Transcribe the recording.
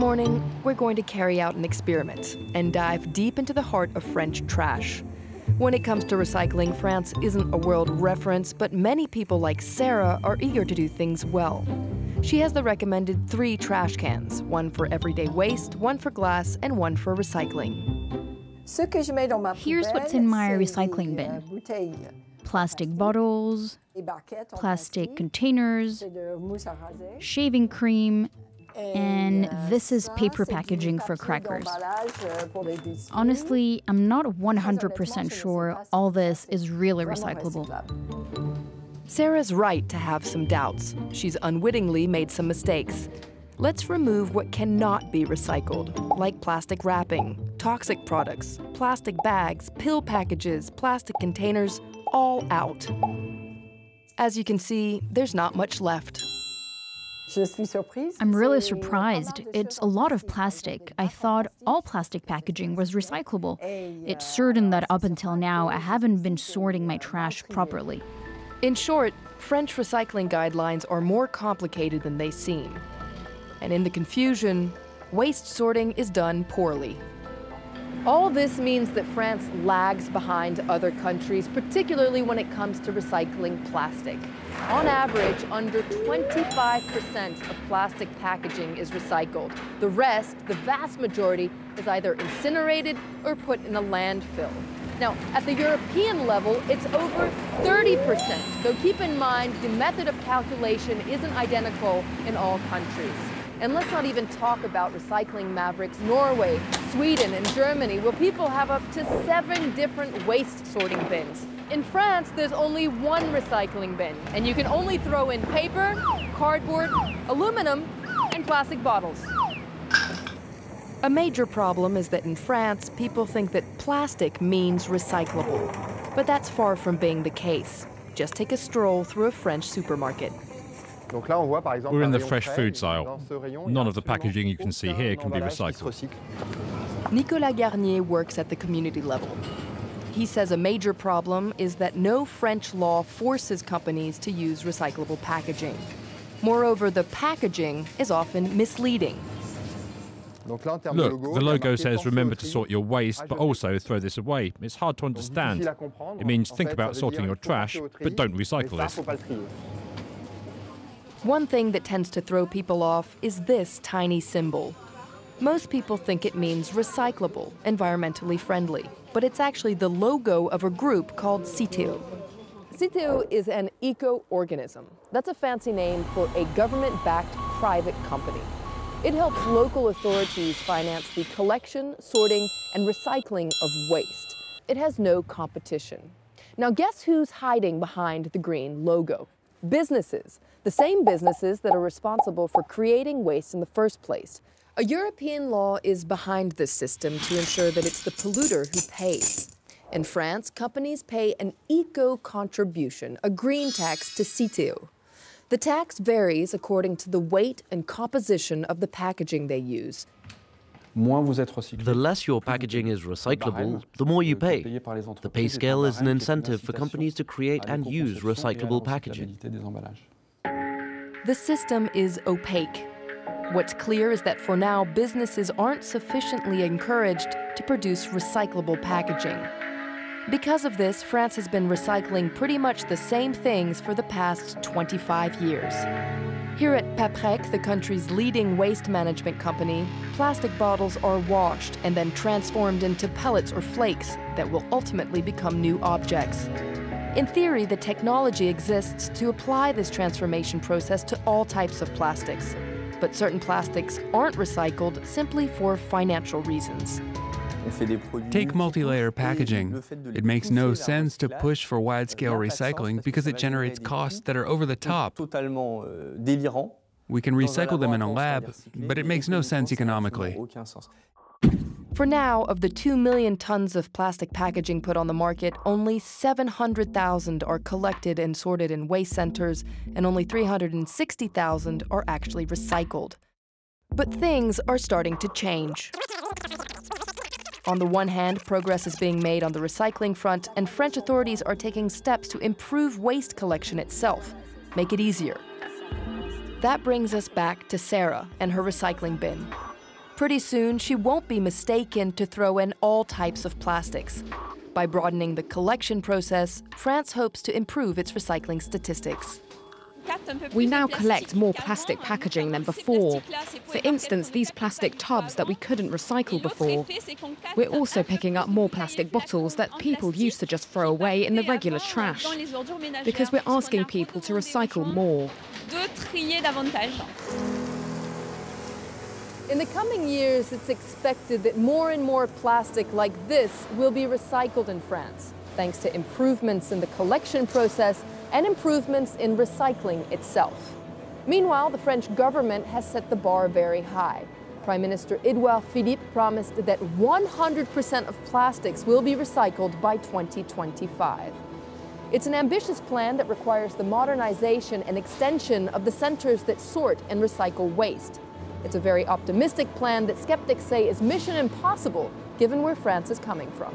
morning, we're going to carry out an experiment and dive deep into the heart of French trash. When it comes to recycling, France isn't a world reference, but many people like Sarah are eager to do things well. She has the recommended 3 trash cans, one for everyday waste, one for glass, and one for recycling. Here's what's in my recycling bin. Plastic bottles, plastic containers, shaving cream, and this is paper packaging for crackers. Honestly, I'm not 100% sure all this is really recyclable. Sarah's right to have some doubts. She's unwittingly made some mistakes. Let's remove what cannot be recycled, like plastic wrapping, toxic products, plastic bags, pill packages, plastic containers, all out. As you can see, there's not much left. I'm really surprised. It's a lot of plastic. I thought all plastic packaging was recyclable. It's certain that up until now, I haven't been sorting my trash properly. In short, French recycling guidelines are more complicated than they seem. And in the confusion, waste sorting is done poorly. All this means that France lags behind other countries, particularly when it comes to recycling plastic. On average, under 25% of plastic packaging is recycled. The rest, the vast majority, is either incinerated or put in a landfill. Now, at the European level, it's over 30%, though keep in mind the method of calculation isn't identical in all countries. And let's not even talk about recycling mavericks Norway, Sweden, and Germany, where people have up to 7 different waste sorting bins. In France, there's only 1 recycling bin, and you can only throw in paper, cardboard, aluminum, and plastic bottles. A major problem is that in France, people think that plastic means recyclable. But that's far from being the case. Just take a stroll through a French supermarket. We're in the fresh foods aisle. None of the packaging you can see here can be recycled. Nicolas Garnier works at the community level. He says a major problem is that no French law forces companies to use recyclable packaging. Moreover, the packaging is often misleading. Look, the logo says remember to sort your waste, but also throw this away. It's hard to understand. It means think about sorting your trash, but don't recycle this. One thing that tends to throw people off is this tiny symbol. Most people think it means recyclable, environmentally friendly, but it's actually the logo of a group called Citeo. Citeo is an eco-organism. That's a fancy name for a government-backed private company. It helps local authorities finance the collection, sorting, and recycling of waste. It has no competition. Now guess who's hiding behind the green logo? Businesses, the same businesses that are responsible for creating waste in the first place. A European law is behind this system to ensure that it's the polluter who pays. In France, companies pay an eco-contribution, a green tax, to Citeo. The tax varies according to the weight and composition of the packaging they use. The less your packaging is recyclable, the more you pay. The pay scale is an incentive for companies to create and use recyclable packaging. The system is opaque. What's clear is that for now, businesses aren't sufficiently encouraged to produce recyclable packaging. Because of this, France has been recycling pretty much the same things for the past 25 years. Here at Paprec, the country's leading waste management company, plastic bottles are washed and then transformed into pellets or flakes that will ultimately become new objects. In theory, the technology exists to apply this transformation process to all types of plastics. But certain plastics aren't recycled simply for financial reasons. Take multi-layer packaging. It makes no sense to push for wide-scale recycling because it generates costs that are over the top. We can recycle them in a lab, but it makes no sense economically. For now, of the 2 million tons of plastic packaging put on the market, only 700,000 are collected and sorted in waste centers, and only 360,000 are actually recycled. But things are starting to change. On the one hand, progress is being made on the recycling front, and French authorities are taking steps to improve waste collection itself, make it easier. That brings us back to Sarah and her recycling bin. pretty soon she won't be mistaken to throw in all types of plastics. By broadening the collection process, France hopes to improve its recycling statistics. We now collect more plastic packaging than before. For instance, these plastic tubs that we couldn't recycle before. We're also picking up more plastic bottles that people used to just throw away in the regular trash, because we're asking people to recycle more. In the coming years, it's expected that more and more plastic like this will be recycled in France, thanks to improvements in the collection process and improvements in recycling itself. Meanwhile, the French government has set the bar very high. Prime Minister Edouard Philippe promised that 100% of plastics will be recycled by 2025. It's an ambitious plan that requires the modernization and extension of the centers that sort and recycle waste. It's a very optimistic plan that skeptics say is mission impossible, given where France is coming from.